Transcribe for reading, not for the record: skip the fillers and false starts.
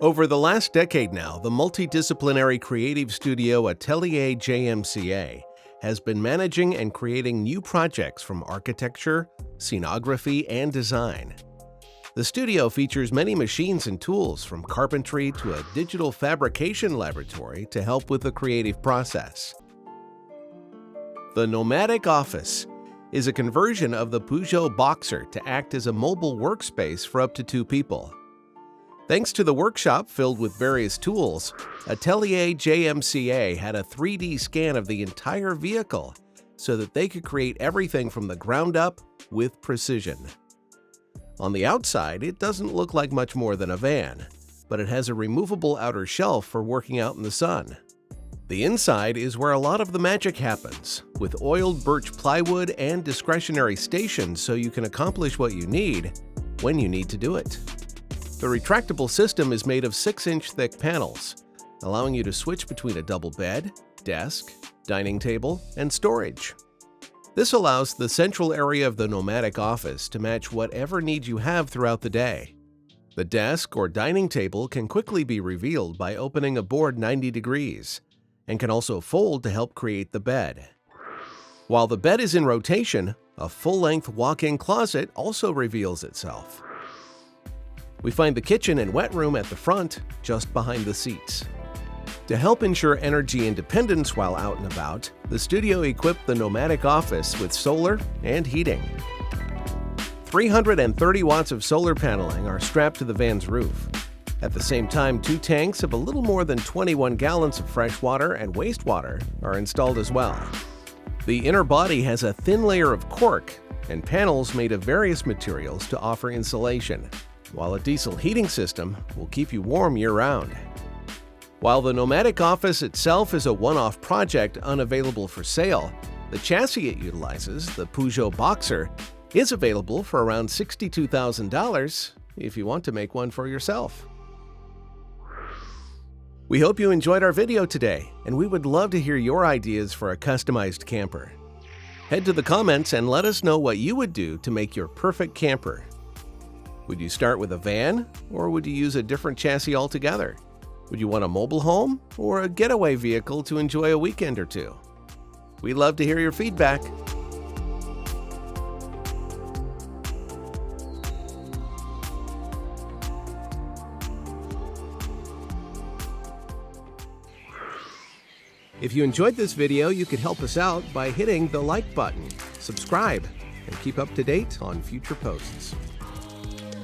Over the last decade now, the multidisciplinary creative studio Atelier JMCA has been managing and creating new projects from architecture, scenography, and design. The studio features many machines and tools from carpentry to a digital fabrication laboratory to help with the creative process. The Nomadic Office is a conversion of the Peugeot Boxer to act as a mobile workspace for up to 2 people. Thanks to the workshop filled with various tools, Atelier JMCA had a 3D scan of the entire vehicle so that they could create everything from the ground up with precision. On the outside, it doesn't look like much more than a van, but it has a removable outer shelf for working out in the sun. The inside is where a lot of the magic happens, with oiled birch plywood and discretionary stations so you can accomplish what you need when you need to do it. The retractable system is made of 6-inch thick panels, allowing you to switch between a double bed, desk, dining table, and storage. This allows the central area of the Nomadic Office to match whatever need you have throughout the day. The desk or dining table can quickly be revealed by opening a board 90 degrees, and can also fold to help create the bed. While the bed is in rotation, a full-length walk-in closet also reveals itself. We find the kitchen and wet room at the front, just behind the seats. To help ensure energy independence while out and about, the studio equipped the Nomadic Office with solar and heating. 330 watts of solar paneling are strapped to the van's roof. At the same time, 2 tanks of a little more than 21 gallons of fresh water and wastewater are installed as well. The inner body has a thin layer of cork and panels made of various materials to offer insulation, while a diesel heating system will keep you warm year-round. While the Nomadic Office itself is a one-off project unavailable for sale, the chassis it utilizes, the Peugeot Boxer, is available for around $62,000 if you want to make one for yourself. We hope you enjoyed our video today, and we would love to hear your ideas for a customized camper. Head to the comments and let us know what you would do to make your perfect camper. Would you start with a van, or would you use a different chassis altogether? Would you want a mobile home or a getaway vehicle to enjoy a weekend or two? We'd love to hear your feedback. If you enjoyed this video, you could help us out by hitting the like button, subscribe, and keep up to date on future posts.